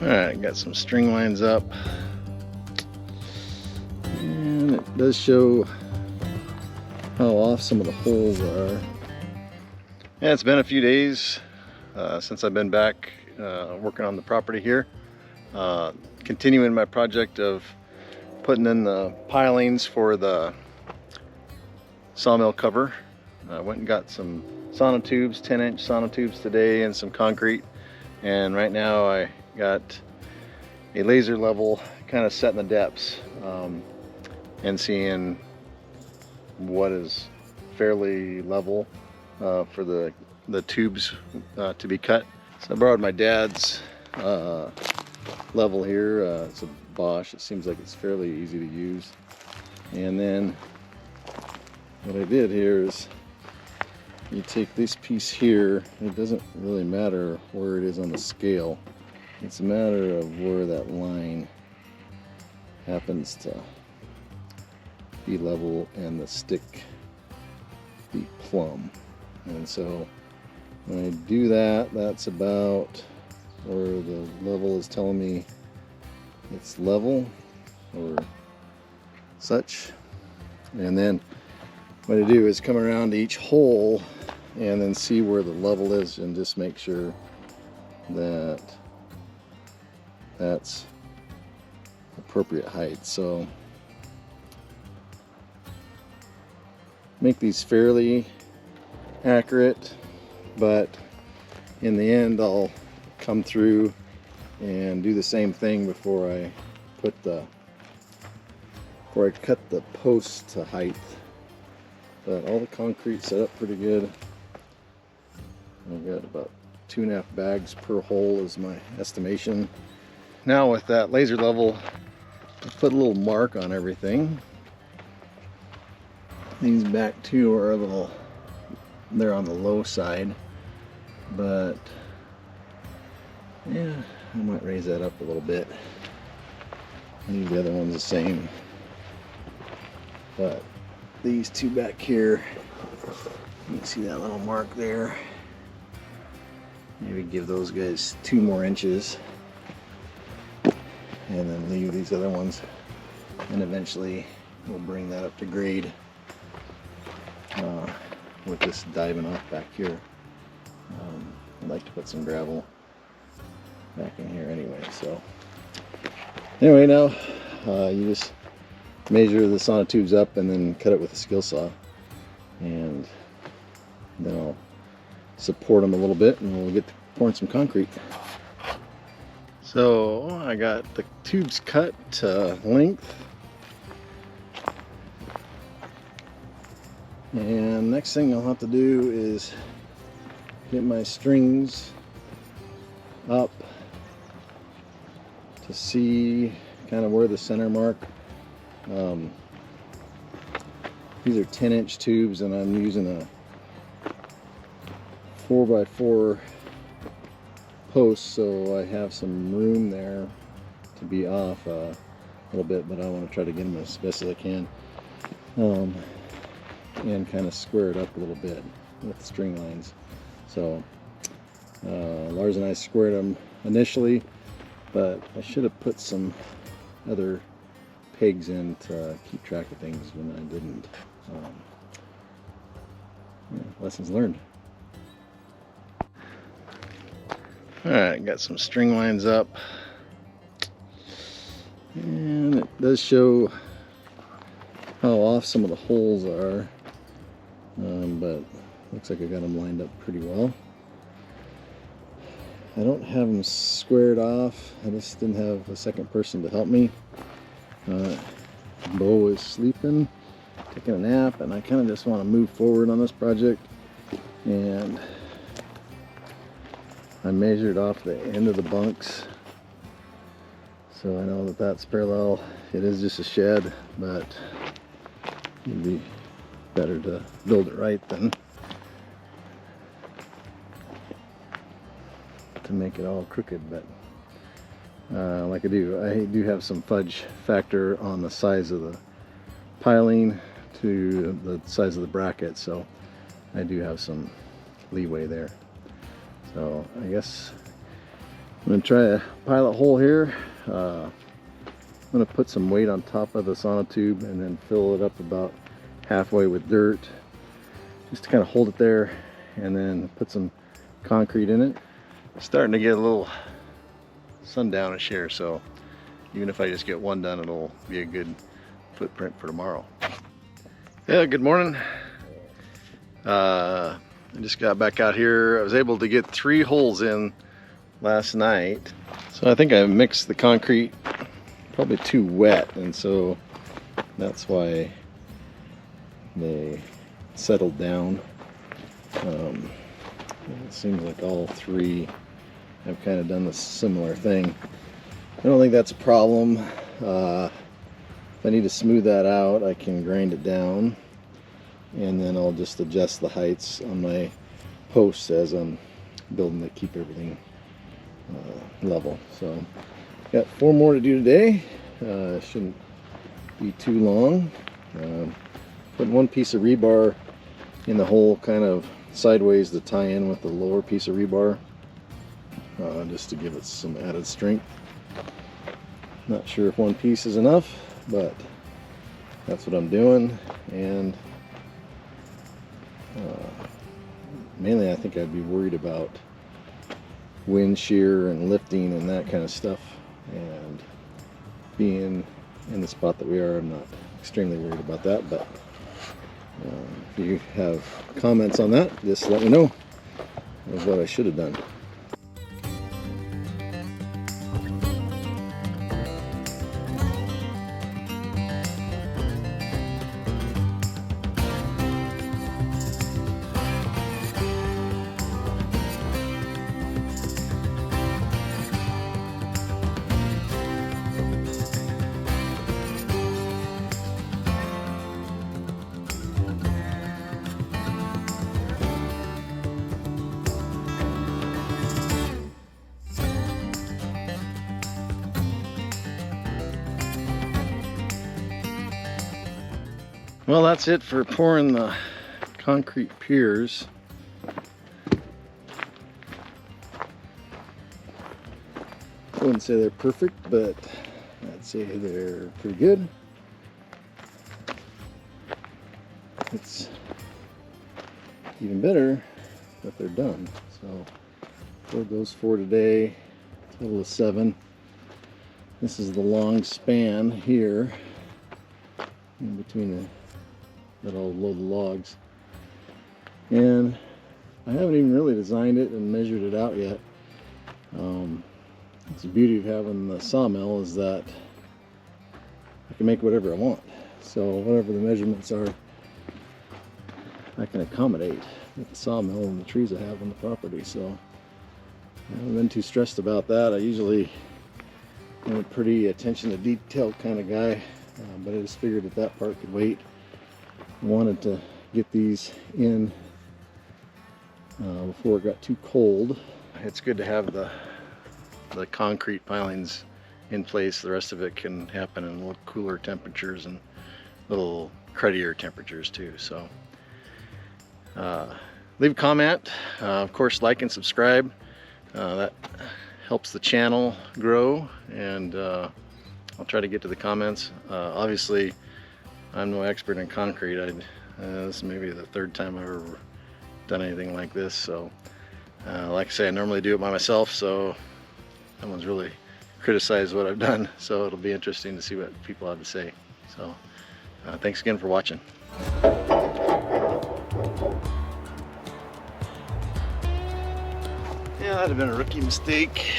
Alright, got some string lines up. And it does show how off some of the holes are. Yeah, it's been a few days since I've been back working on the property here. Continuing my project of putting in the pilings for the sawmill cover. I went and got some sonotubes, 10-inch sonotubes today, and some concrete. And right now I got a laser level kind of setting the depths and seeing what is fairly level for the tubes to be cut. So I borrowed my dad's level here. It's a Bosch. It seems like it's fairly easy to use. And then what I did here is you take this piece here. It doesn't really matter where it is on the scale. It's a matter of where that line happens to be level and the stick be plumb. And so when I do that, that's about where the level is telling me it's level or such. And then what I do is come around to each hole and then see where the level is and just make sure that that's appropriate height. So make these fairly accurate, but in the end I'll come through and do the same thing before I cut the post to height. But all the concrete set up pretty good. I've got about 2.5 bags per hole is my estimation. Now with that laser level, I put a little mark on everything. These back two are a little, they're on the low side, but yeah, I might raise that up a little bit. Leave the other ones the same, but these two back here, you can see that little mark there. Maybe give those guys 2 more inches and then leave these other ones, and eventually we'll bring that up to grade with this diving off back here. I'd like to put some gravel back in here anyway. So anyway, now you just measure the sonotubes up and then cut it with a skill saw, and then I'll support them a little bit and we'll get to pouring some concrete. So I got the tubes cut to length, and next thing I'll have to do is get my strings up to see kind of where the center mark. These are 10-inch tubes, and I'm using a 4x4 post, so I have some room there to be off a little bit, but I want to try to get them as best as I can, and kind of square it up a little bit with the string lines. So Lars and I squared them initially, but I should have put some other pegs in to keep track of things when I didn't. Yeah, lessons learned. Alright, got some string lines up, and it does show how off some of the holes are, but looks like I got them lined up pretty well. I don't have them squared off. I just didn't have a second person to help me. Bo is sleeping, taking a nap, and I kind of just want to move forward on this project. And I measured off the end of the bunks, so I know that that's parallel. It is just a shed, but it'd be better to build it right than to make it all crooked. But like I do have some fudge factor on the size of the piling to the size of the bracket, so I do have some leeway there. So I guess I'm going to try a pilot hole here. I'm going to put some weight on top of the sonotube and then fill it up about halfway with dirt, just to kind of hold it there, and then put some concrete in it. It's starting to get a little sundownish here, so even if I just get one done, it'll be a good footprint for tomorrow. Yeah, good morning. I just got back out here. I was able to get 3 holes in last night. So I think I mixed the concrete probably too wet, and so that's why they settled down. It seems like all 3 have kind of done the similar thing. I don't think that's a problem. If I need to smooth that out, I can grind it down, and then I'll just adjust the heights on my posts as I'm building to keep everything level. So got 4 more to do today. Shouldn't be too long. Put 1 piece of rebar in the hole kind of sideways to tie in with the lower piece of rebar, just to give it some added strength. Not sure if 1 piece is enough, but that's what I'm doing. And mainly I think I'd be worried about wind shear and lifting and that kind of stuff, and being in the spot that we are, I'm not extremely worried about that. But if you have comments on that, just let me know. That's what I should have done. Well, that's it for pouring the concrete piers. I wouldn't say they're perfect, but I'd say they're pretty good. It's even better that they're done. So poured those 4 today, total of 7. This is the long span here in between that I'll load the logs. And I haven't even really designed it and measured it out yet. It's the beauty of having the sawmill is that I can make whatever I want. So whatever the measurements are, I can accommodate with the sawmill and the trees I have on the property. So I haven't been too stressed about that. I usually am a pretty attention to detail kind of guy, but I just figured that part could wait. I wanted to get these in before it got too cold. It's good to have the concrete pilings in place. The rest of it can happen in a little cooler temperatures and little cruddier temperatures too. So leave a comment, of course like and subscribe. That helps the channel grow, and I'll try to get to the comments. Obviously I'm no expert in concrete. This is maybe the 3rd time I've ever done anything like this, so like I say, I normally do it by myself, so no one's really criticized what I've done, so it'll be interesting to see what people have to say. So thanks again for watching. Yeah, that'd have been a rookie mistake.